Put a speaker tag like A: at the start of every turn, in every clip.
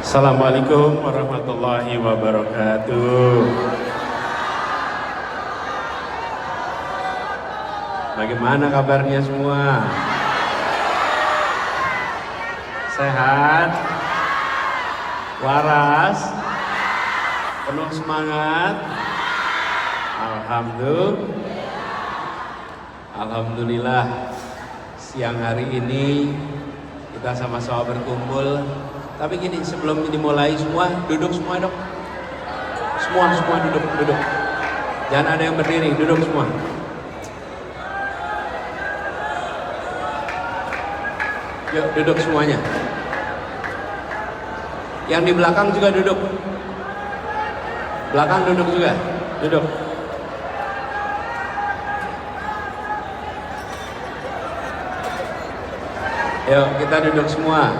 A: Assalamualaikum warahmatullahi wabarakatuh. Bagaimana kabarnya semua? Sehat? Waras? Penuh semangat? Alhamdulillah, siang hari ini kita sama-sama berkumpul. Tapi gini, sebelum dimulai semua duduk semua dong. Semua duduk. Jangan ada yang berdiri, duduk semua. Yuk duduk semuanya. Yang di belakang juga duduk. Belakang duduk juga, duduk. Yuk kita duduk semua.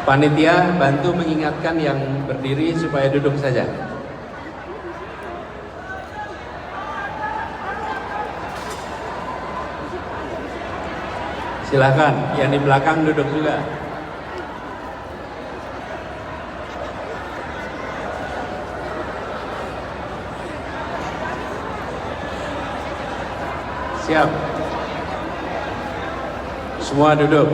A: Panitia bantu mengingatkan yang berdiri supaya duduk saja. Silakan, yang di belakang duduk juga. Siap. Semua duduk.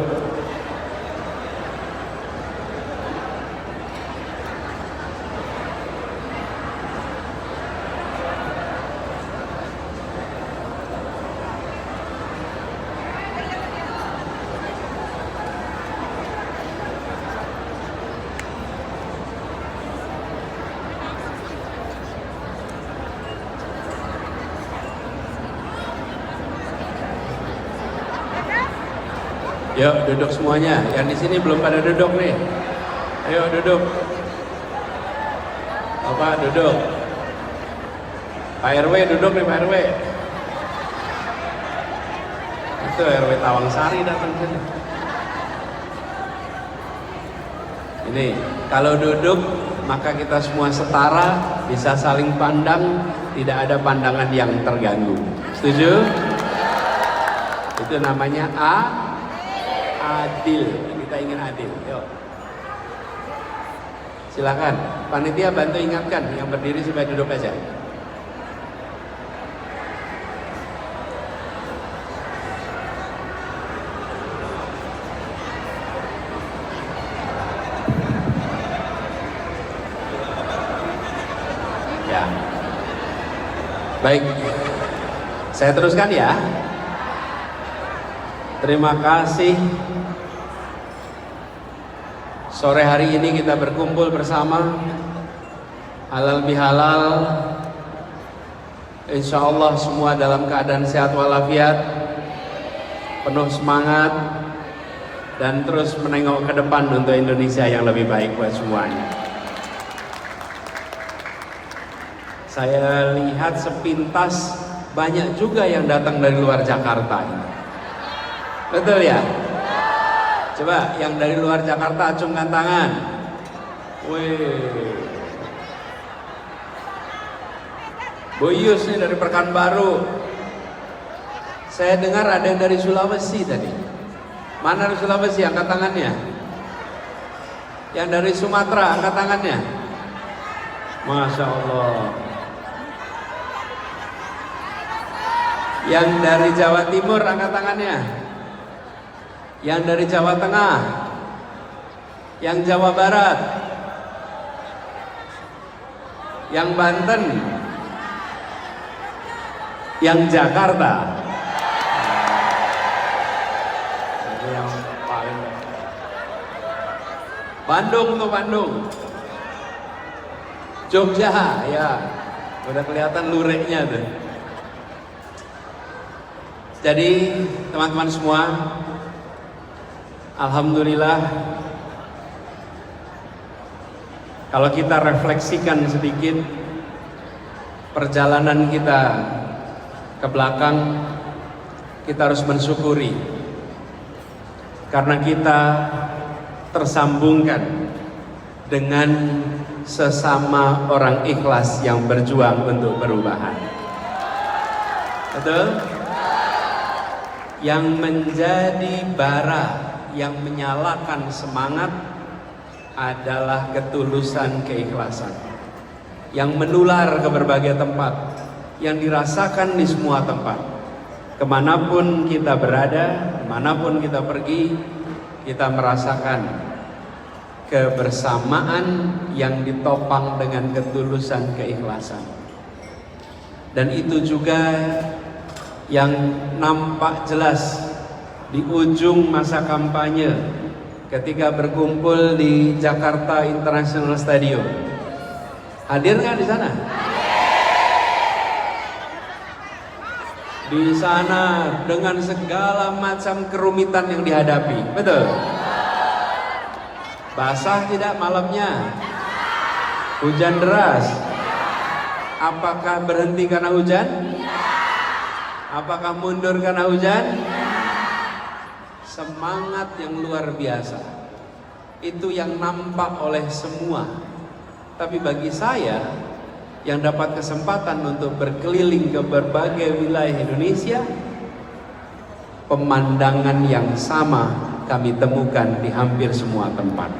A: Yuk duduk semuanya. Yang di sini belum pada duduk nih. Ayo duduk. Bapak duduk. Pak RW duduk nih, Pak RW. Itu RW Tawangsari datang sini. Ini kalau duduk maka kita semua setara, bisa saling pandang, tidak ada pandangan yang terganggu. Setuju? Itu namanya adil. Kita ingin adil. Yuk. Silakan. Panitia bantu ingatkan yang berdiri supaya duduk aja. Ya. Baik. Saya teruskan ya. Terima kasih. Sore hari ini kita berkumpul bersama, halal bihalal, insya Allah semua dalam keadaan sehat walafiat, penuh semangat, dan terus menengok ke depan untuk Indonesia yang lebih baik buat semuanya. Saya lihat sepintas banyak juga yang datang dari luar Jakarta ini. Betul ya? Coba yang dari luar Jakarta acungkan tangan. Wih. Bu Yus nih dari Pekanbaru. Saya dengar ada yang dari Sulawesi tadi. Mana dari Sulawesi? Angkat tangannya. Yang dari Sumatera angkat tangannya. Masya Allah. Yang dari Jawa Timur angkat tangannya. Yang dari Jawa Tengah, yang Jawa Barat, yang Banten, yang Jakarta. Ini yang paling. Bandung tuh Bandung, Jogja ya, udah kelihatan lureknya tuh. Jadi teman-teman semua, alhamdulillah, kalau kita refleksikan sedikit perjalanan kita ke belakang, kita harus mensyukuri karena kita tersambungkan dengan sesama orang ikhlas yang berjuang untuk perubahan. Betul? Yang menjadi bara yang menyalakan semangat adalah ketulusan, keikhlasan yang menular ke berbagai tempat, yang dirasakan di semua tempat. Kemanapun kita berada, kemanapun kita pergi, kita merasakan kebersamaan yang ditopang dengan ketulusan, keikhlasan. Dan itu juga yang nampak jelas di ujung masa kampanye ketika berkumpul di Jakarta International Stadium. Hadir nggak di sana? Di sana dengan segala macam kerumitan yang dihadapi, betul? Basah tidak malamnya? Hujan deras? Apakah berhenti karena hujan? Apakah mundur karena hujan? Semangat yang luar biasa. Itu yang nampak oleh semua. Tapi bagi saya yang dapat kesempatan untuk berkeliling ke berbagai wilayah Indonesia, pemandangan yang sama kami temukan di hampir semua tempat.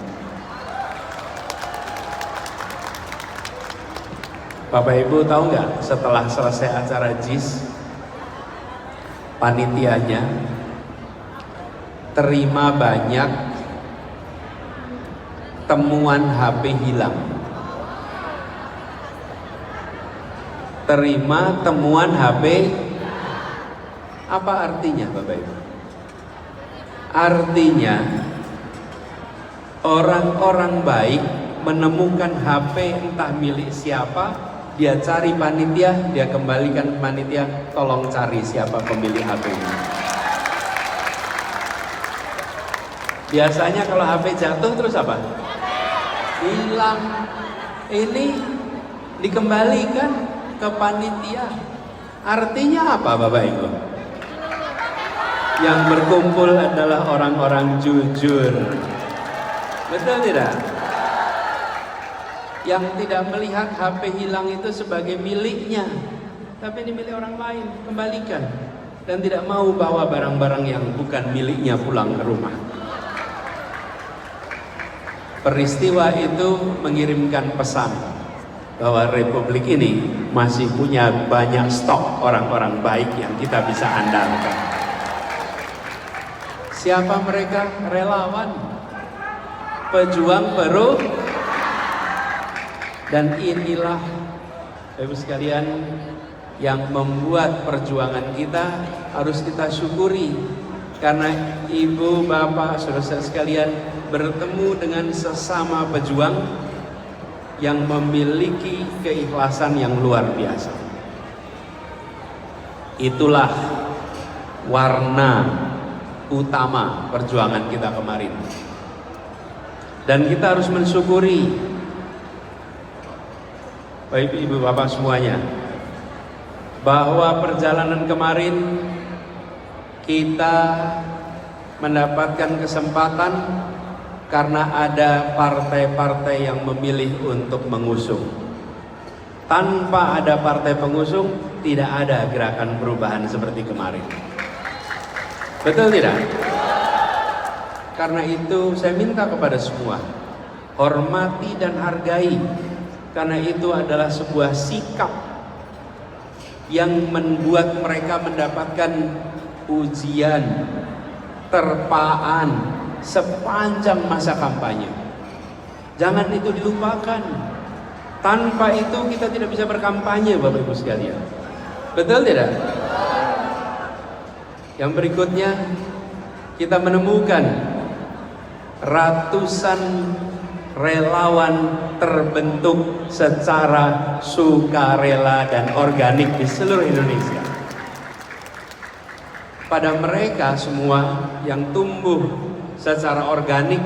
A: Bapak Ibu tahu nggak, setelah selesai acara JIS, panitianya terima banyak temuan HP hilang. Terima temuan HP. Apa artinya Bapak Ibu? Artinya orang-orang baik menemukan HP entah milik siapa, dia cari panitia, dia kembalikan ke panitia, tolong cari siapa pemilik HP ini. Biasanya kalau HP jatuh terus apa? Hilang. Ini dikembalikan ke panitia. Artinya apa Bapak Ibu? Yang berkumpul adalah orang-orang jujur. Betul tidak? Yang tidak melihat HP hilang itu sebagai miliknya, tapi ini milik orang lain, kembalikan. Dan tidak mau bawa barang-barang yang bukan miliknya pulang ke rumah. Peristiwa itu mengirimkan pesan bahwa Republik ini masih punya banyak stok orang-orang baik yang kita bisa andalkan. Siapa mereka? Relawan, pejuang baru. Dan inilah Ibu sekalian yang membuat perjuangan kita harus kita syukuri, karena ibu, bapak, saudara sekalian bertemu dengan sesama pejuang yang memiliki keikhlasan yang luar biasa. Itulah warna utama perjuangan kita kemarin. Dan kita harus mensyukuri, baik ibu bapak semuanya, bahwa perjalanan kemarin kita mendapatkan kesempatan karena ada partai-partai yang memilih untuk mengusung. Tanpa ada partai pengusung, tidak ada gerakan perubahan seperti kemarin. Betul tidak? Karena itu saya minta kepada semua, hormati dan hargai, karena itu adalah sebuah sikap yang membuat mereka mendapatkan ujian, terpaan sepanjang masa kampanye. Jangan itu dilupakan. Tanpa itu kita tidak bisa berkampanye, Bapak Ibu sekalian. Betul tidak? Yang berikutnya, kita menemukan ratusan relawan terbentuk secara sukarela dan organik di seluruh Indonesia. Pada mereka semua yang tumbuh secara organik,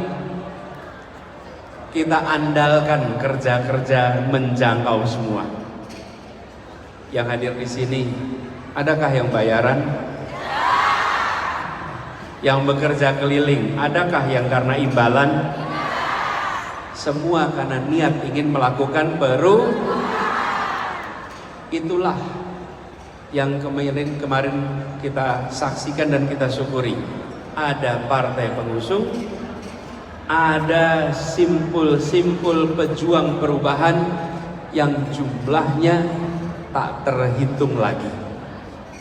A: kita andalkan kerja-kerja menjangkau semua. Yang hadir di sini, adakah yang bayaran? Yang bekerja keliling, adakah yang karena imbalan? Semua karena niat ingin melakukan perubahan. Itulah yang kemarin kita saksikan dan kita syukuri. Ada partai pengusung, ada simpul-simpul pejuang perubahan yang jumlahnya tak terhitung lagi.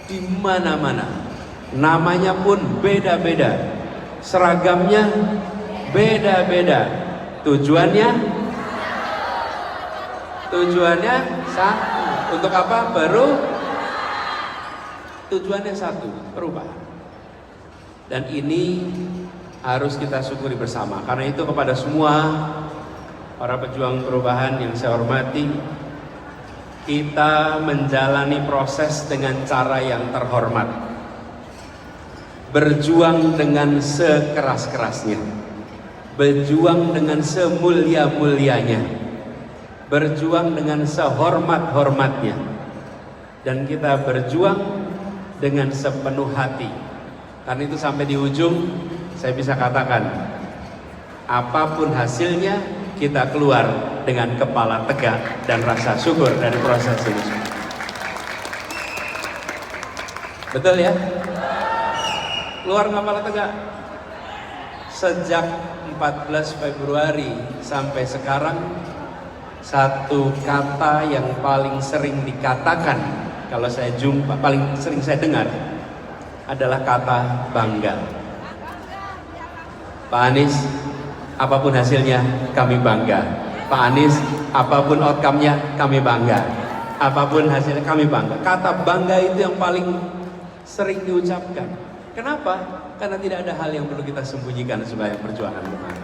A: Di mana-mana, namanya pun beda-beda, seragamnya beda-beda, tujuannya satu. Untuk apa? Tujuannya satu, perubahan. Dan ini harus kita syukuri bersama. Karena itu kepada semua para pejuang perubahan yang saya hormati, kita menjalani proses dengan cara yang terhormat. Berjuang dengan sekeras-kerasnya, berjuang dengan semulia-mulianya, berjuang dengan sehormat-hormatnya, dan kita berjuang dengan sepenuh hati. Karena itu sampai di ujung saya bisa katakan, apapun hasilnya kita keluar dengan kepala tegak dan rasa syukur dari proses ini. Betul ya? Keluar kepala tegak. Sejak 14 Februari sampai sekarang, satu kata yang paling sering dikatakan kalau saya jumpa, paling sering saya dengar adalah kata bangga. Pak Anies, apapun hasilnya kami bangga. Pak Anies, apapun outcome-nya kami bangga. Apapun hasilnya kami bangga. Kata bangga itu yang paling sering diucapkan. Kenapa? Karena tidak ada hal yang perlu kita sembunyikan sebagai perjuangan kemarin.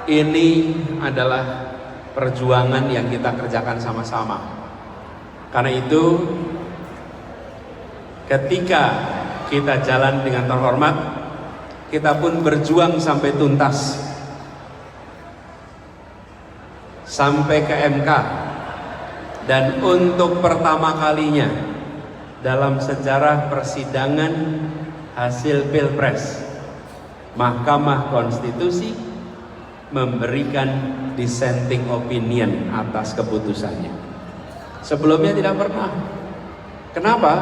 A: Ini adalah perjuangan yang kita kerjakan sama-sama. Karena itu, ketika kita jalan dengan terhormat, kita pun berjuang sampai tuntas, sampai ke MK. Dan untuk pertama kalinya dalam sejarah persidangan hasil Pilpres, Mahkamah Konstitusi memberikan dissenting opinion atas keputusannya. Sebelumnya tidak pernah. Kenapa?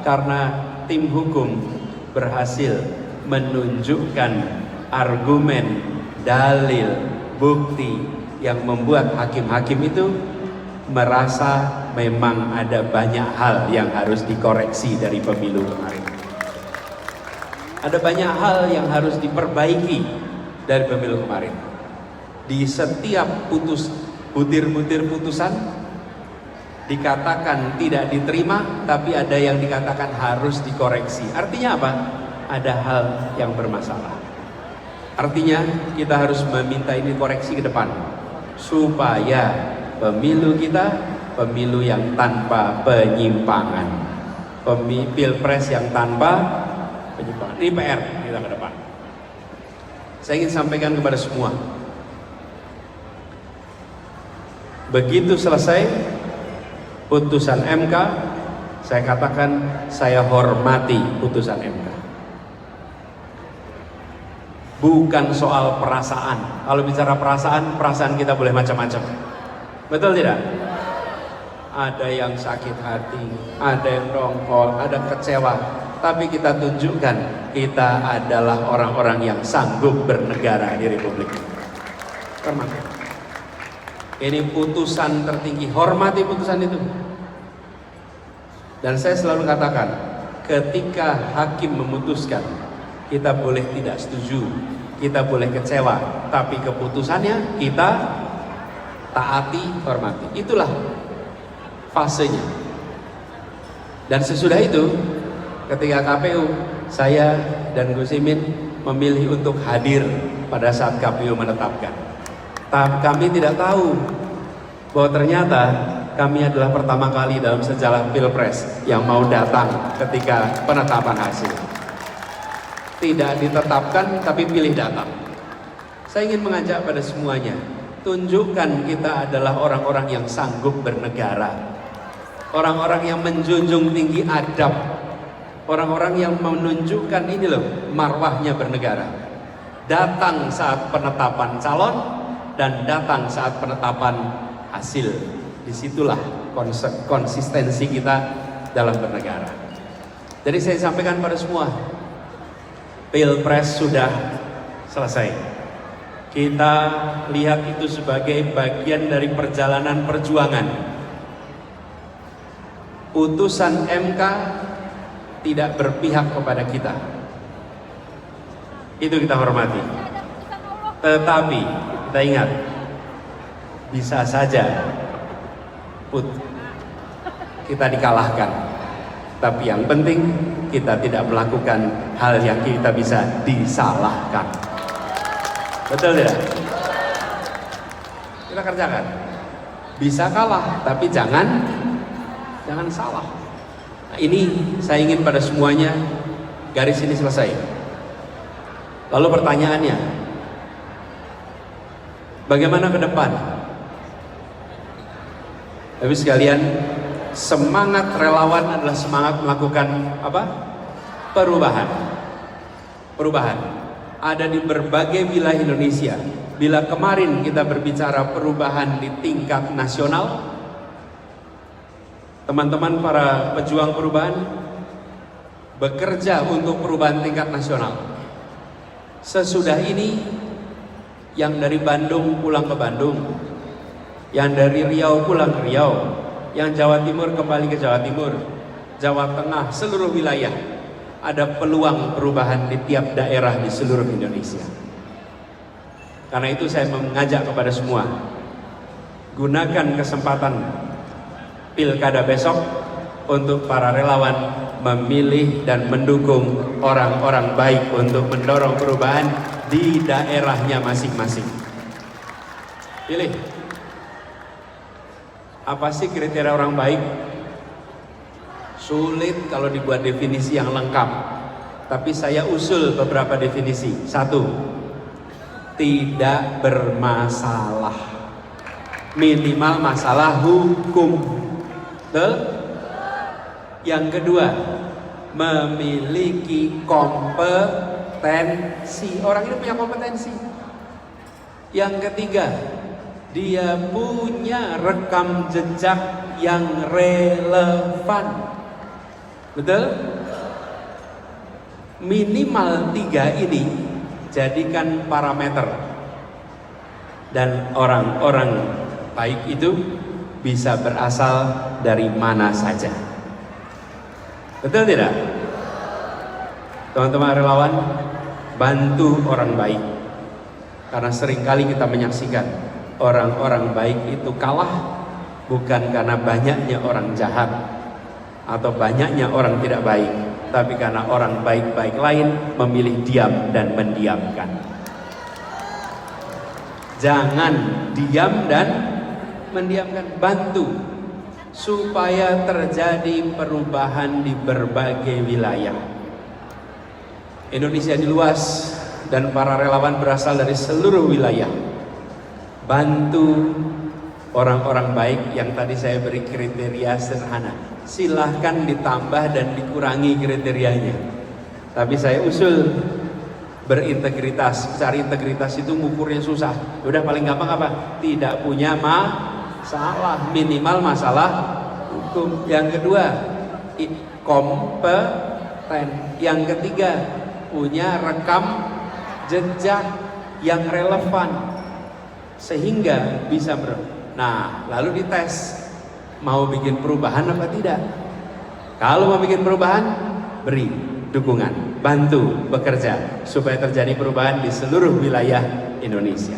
A: Karena tim hukum berhasil menunjukkan argumen, dalil, bukti yang membuat hakim-hakim itu merasa memang ada banyak hal yang harus dikoreksi dari pemilu kemarin. Ada banyak hal yang harus diperbaiki dari pemilu kemarin. Di setiap butir-butir putusan dikatakan tidak diterima, tapi ada yang dikatakan harus dikoreksi. Artinya apa? Ada hal yang bermasalah. Artinya kita harus meminta ini koreksi ke depan, supaya pemilu kita pemilu yang tanpa penyimpangan, Pilpres yang tanpa penyimpangan. Ini PR kita ke depan. Saya ingin sampaikan kepada semua, begitu selesai putusan MK, saya katakan saya hormati putusan MK. Bukan soal perasaan. Kalau bicara perasaan kita boleh macam-macam. Betul tidak? Ada yang sakit hati, ada yang dongkol, ada kecewa. Tapi kita tunjukkan kita adalah orang-orang yang sanggup bernegara di Republik ini. Hormati. Ini putusan tertinggi, hormati putusan itu. Dan saya selalu katakan, ketika hakim memutuskan, kita boleh tidak setuju, kita boleh kecewa, tapi keputusannya kita taati, hormati. Itulah fasenya. Dan sesudah itu, ketika KPU, saya dan Gus Imin memilih untuk hadir pada saat KPU menetapkan. Kami tidak tahu bahwa ternyata kami adalah pertama kali dalam sejarah Pilpres yang mau datang ketika penetapan hasil. Tidak ditetapkan tapi pilih datang. Saya ingin mengajak pada semuanya, tunjukkan kita adalah orang-orang yang sanggup bernegara, orang-orang yang menjunjung tinggi adab, orang-orang yang menunjukkan ini loh marwahnya bernegara. Datang saat penetapan calon dan datang saat penetapan hasil. Disitulah konsistensi kita dalam bernegara. Jadi saya sampaikan pada semua, Pilpres sudah selesai. Kita lihat itu sebagai bagian dari perjalanan perjuangan. Putusan MK tidak berpihak kepada kita. Itu kita hormati. Tetapi kita ingat, bisa saja kita dikalahkan. Tapi yang penting kita tidak melakukan hal yang kita bisa disalahkan. Betul tidak? Kita kerjakan. Bisa kalah, tapi jangan salah. Nah, ini saya ingin pada semuanya garis ini selesai. Lalu pertanyaannya, bagaimana ke depan? Tapi sekalian, semangat relawan adalah semangat melakukan apa? Perubahan. Perubahan ada di berbagai wilayah Indonesia. Bila kemarin kita berbicara perubahan di tingkat nasional, teman-teman para pejuang perubahan bekerja untuk perubahan tingkat nasional. Sesudah ini, yang dari Bandung pulang ke Bandung, yang dari Riau pulang ke Riau, yang Jawa Timur kembali ke Jawa Timur, Jawa Tengah, seluruh wilayah. Ada peluang perubahan di tiap daerah di seluruh Indonesia. Karena itu saya mengajak kepada semua, gunakan kesempatan pilkada besok untuk para relawan memilih dan mendukung orang-orang baik untuk mendorong perubahan di daerahnya masing-masing. Pilih. Apa sih kriteria orang baik? Sulit kalau dibuat definisi yang lengkap. Tapi saya usul beberapa definisi. 1. Tidak bermasalah. Minimal masalah hukum. Betul? Yang kedua, memiliki kompetensi. Orang ini punya kompetensi. Yang ketiga, dia punya rekam jejak yang relevan. Betul? Minimal 3 ini jadikan parameter. Dan orang-orang baik itu bisa berasal dari mana saja. Betul tidak? Teman-teman relawan, bantu orang baik. Karena seringkali kita menyaksikan orang-orang baik itu kalah bukan karena banyaknya orang jahat atau banyaknya orang tidak baik, tapi karena orang baik-baik lain memilih diam dan mendiamkan. Jangan diam dan mendiamkan, bantu supaya terjadi perubahan di berbagai wilayah. Indonesia ini luas dan para relawan berasal dari seluruh wilayah. Bantu orang-orang baik yang tadi saya beri kriteria sederhana. Silahkan ditambah dan dikurangi kriterianya. Tapi saya usul berintegritas. Cari integritas itu ngukurnya susah. Udah paling gampang apa? Tidak punya masalah, minimal masalah hukum. Yang kedua, kompeten. Yang ketiga, punya rekam jejak yang relevan sehingga bisa Nah, lalu dites mau bikin perubahan apa tidak. Kalau mau bikin perubahan, beri dukungan, bantu bekerja supaya terjadi perubahan di seluruh wilayah Indonesia.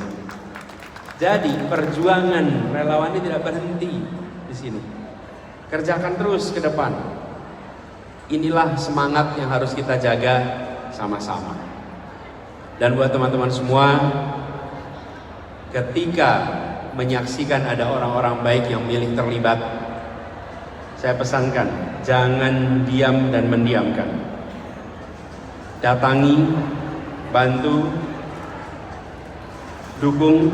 A: Jadi perjuangan relawan ini tidak berhenti di sini. Kerjakan terus ke depan. Inilah semangat yang harus kita jaga sama-sama. Dan buat teman-teman semua, ketika menyaksikan ada orang-orang baik yang milih terlibat, saya pesankan, jangan diam dan mendiamkan. Datangi, bantu, dukung,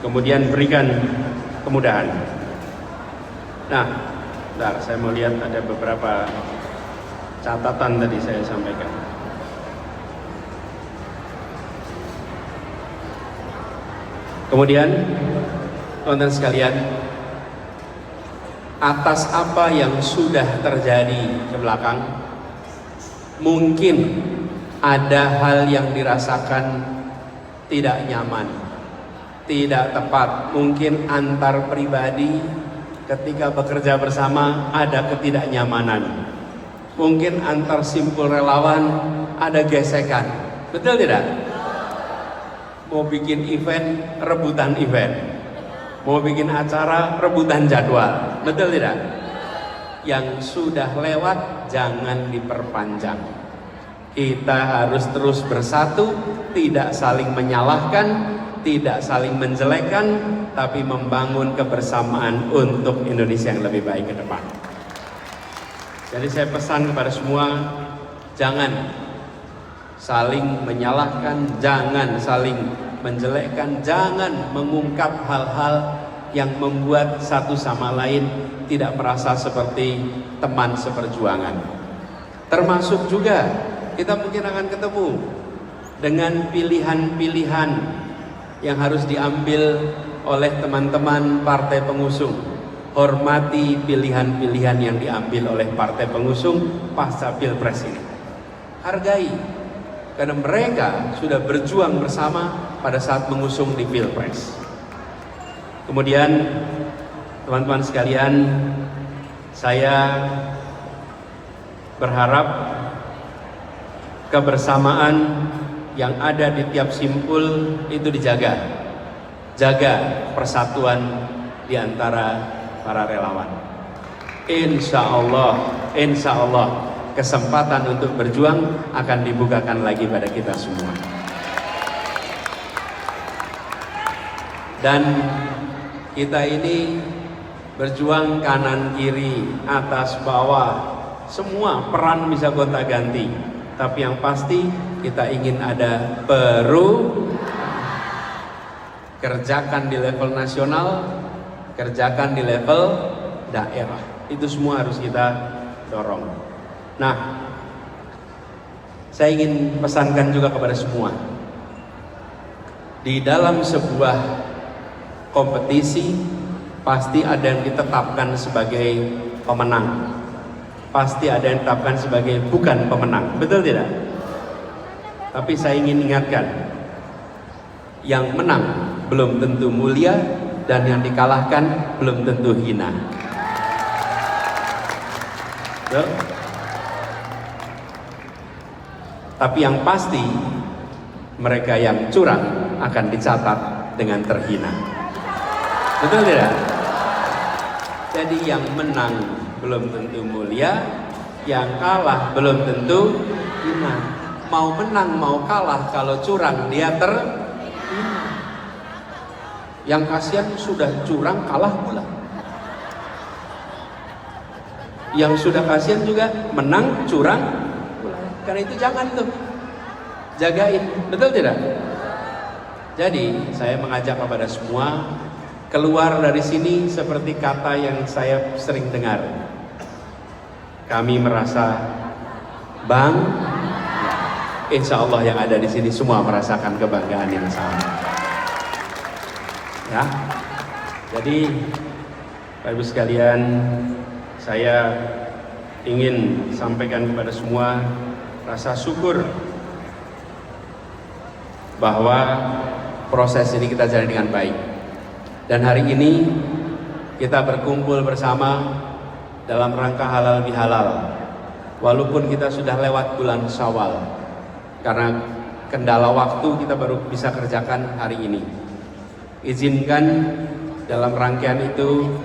A: kemudian berikan kemudahan. Nah, bentar, saya mau lihat ada beberapa catatan tadi saya sampaikan. Kemudian teman-teman sekalian, atas apa yang sudah terjadi ke belakang, mungkin ada hal yang dirasakan tidak nyaman, tidak tepat, mungkin antar pribadi ketika bekerja bersama ada ketidaknyamanan, mungkin antar simpul relawan ada gesekan, betul tidak? Mau bikin event, rebutan event, mau bikin acara, rebutan jadwal, betul tidak? Yang sudah lewat jangan diperpanjang. Kita harus terus bersatu, tidak saling menyalahkan, tidak saling menjelekkan, tapi membangun kebersamaan untuk Indonesia yang lebih baik ke depan. Jadi saya pesan kepada semua, jangan saling menyalahkan, jangan saling menjelekkan, jangan mengungkap hal-hal yang membuat satu sama lain tidak merasa seperti teman seperjuangan. Termasuk juga kita mungkin akan ketemu dengan pilihan-pilihan yang harus diambil oleh teman-teman partai pengusung. Hormati pilihan-pilihan yang diambil oleh partai pengusung pasca Pilpres ini. Hargai, karena mereka sudah berjuang bersama pada saat mengusung di Pilpres. Kemudian teman-teman sekalian, saya berharap kebersamaan yang ada di tiap simpul itu dijaga. Jaga persatuan di antara para relawan. Insya Allah kesempatan untuk berjuang akan dibukakan lagi pada kita semua. Dan kita ini berjuang kanan kiri, atas bawah, semua peran bisa gonta-ganti. Tapi yang pasti kita ingin ada kerjakan di level nasional, kerjakan di level daerah. Itu semua harus kita dorong. Nah, saya ingin pesankan juga kepada semua. Di dalam sebuah kompetisi pasti ada yang ditetapkan sebagai pemenang, pasti ada yang ditetapkan sebagai bukan pemenang, betul tidak? Tapi saya ingin ingatkan, yang menang belum tentu mulia dan yang dikalahkan belum tentu hina. Betul? Tapi yang pasti mereka yang curang akan dicatat dengan terhina. Betul tidak? Jadi yang menang belum tentu mulia, yang kalah belum tentu hina. Mau menang mau kalah, kalau curang dia terhina. Yang kasihan sudah curang kalah pula. Yang sudah kasihan juga menang curang pula. Karena itu jangan tuh, jagain, betul tidak? Jadi saya mengajak kepada semua keluar dari sini seperti kata yang saya sering dengar. Kami merasa insya Allah yang ada di sini semua merasakan kebanggaan yang sama. Ya, jadi Bapak Ibu sekalian, saya ingin sampaikan kepada semua rasa syukur bahwa proses ini kita jalani dengan baik. Dan hari ini kita berkumpul bersama dalam rangka halal bihalal. Walaupun kita sudah lewat bulan Syawal, karena kendala waktu kita baru bisa kerjakan hari ini. Izinkan dalam rangkaian itu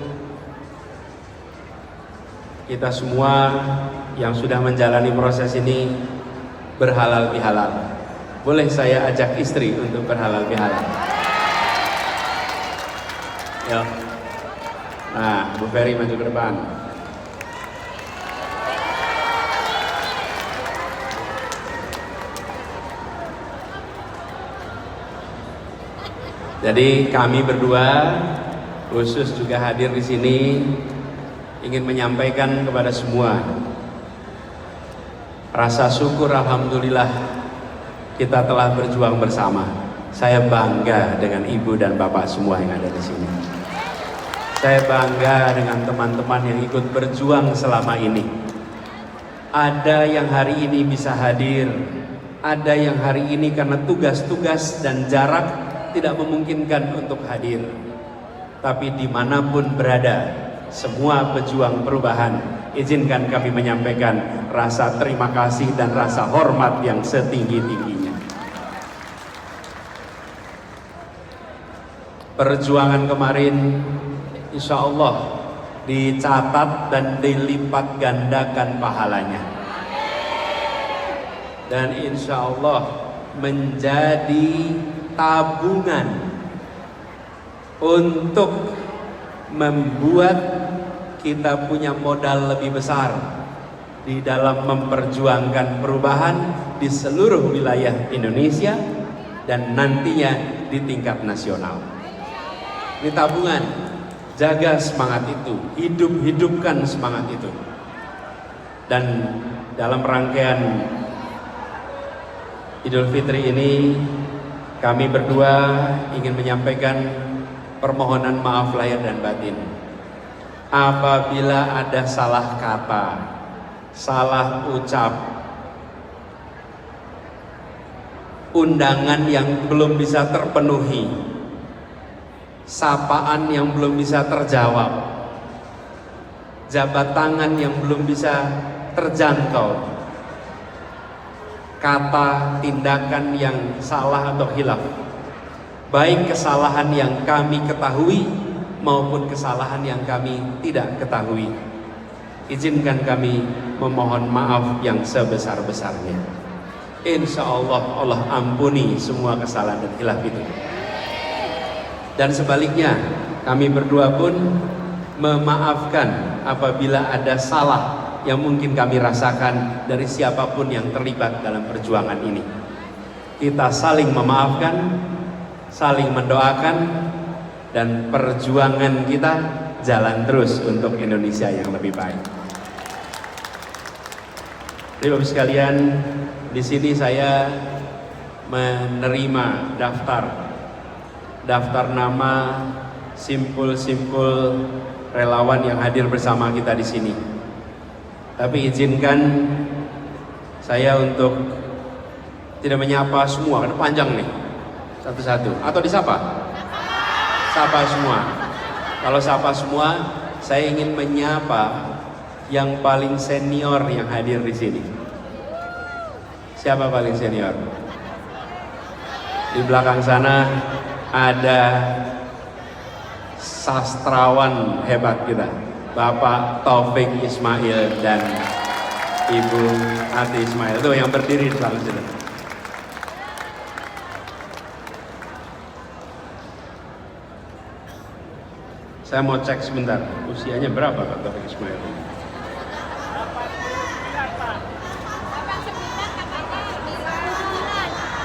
A: kita semua yang sudah menjalani proses ini berhalal bihalal. Boleh saya ajak istri untuk berhalal bihalal? Ya. Nah, Bu Ferry maju ke depan. Jadi kami berdua khusus juga hadir di sini ingin menyampaikan kepada semua rasa syukur, alhamdulillah kita telah berjuang bersama. Saya bangga dengan ibu dan bapak semua yang ada di sini. Saya bangga dengan teman-teman yang ikut berjuang selama ini. Ada yang hari ini bisa hadir, ada yang hari ini karena tugas-tugas dan jarak tidak memungkinkan untuk hadir. Tapi dimanapun berada, semua pejuang perubahan, izinkan kami menyampaikan rasa terima kasih dan rasa hormat yang setinggi-tingginya. Perjuangan kemarin insya Allah dicatat dan dilipat gandakan pahalanya. Dan insya Allah menjadi tabungan untuk membuat kita punya modal lebih besar di dalam memperjuangkan perubahan di seluruh wilayah Indonesia dan nantinya di tingkat nasional. Ini tabungan, jaga semangat itu, hidupkan semangat itu. Dan dalam rangkaian Idul Fitri ini kami berdua ingin menyampaikan permohonan maaf lahir dan batin. Apabila ada salah kata, salah ucap, undangan yang belum bisa terpenuhi, sapaan yang belum bisa terjawab, jabat tangan yang belum bisa terjangkau, kata, tindakan yang salah atau khilaf, baik kesalahan yang kami ketahui maupun kesalahan yang kami tidak ketahui, izinkan kami memohon maaf yang sebesar-besarnya. Insya Allah Allah ampuni semua kesalahan dan khilaf itu. Dan sebaliknya kami berdua pun memaafkan apabila ada salah yang mungkin kami rasakan dari siapapun yang terlibat dalam perjuangan ini. Kita saling memaafkan, saling mendoakan, dan perjuangan kita jalan terus untuk Indonesia yang lebih baik. Bapak-Ibu sekalian, di sini saya menerima daftar nama simpul-simpul relawan yang hadir bersama kita di sini. Tapi izinkan saya untuk tidak menyapa semua, karena panjang nih, satu-satu. Atau disapa? Sapa semua. Kalau sapa semua, saya ingin menyapa yang paling senior yang hadir di sini. Siapa paling senior? Di belakang sana ada sastrawan hebat kita, Bapak Taufik Ismail dan Ibu Ati Ismail. Itu yang berdiri di belakang sini. Saya mau cek sebentar, usianya berapa Pak Taufik Ismail?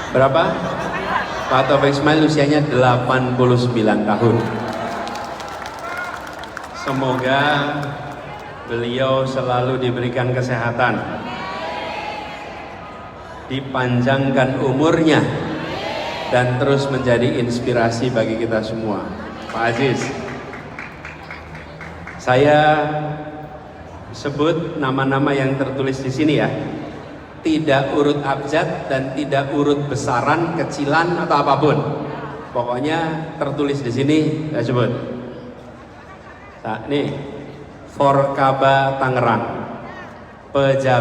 A: Berapa? Pak Taufik Ismail usianya 89 tahun. Semoga beliau selalu diberikan kesehatan, dipanjangkan umurnya, dan terus menjadi inspirasi bagi kita semua. Pak Aziz, saya sebut nama-nama yang tertulis di sini ya, tidak urut abjad dan tidak urut besaran, kecilan atau apapun. Pokoknya tertulis di sini saya sebut. Nah, nih, Forkaba Tangerang, pejabat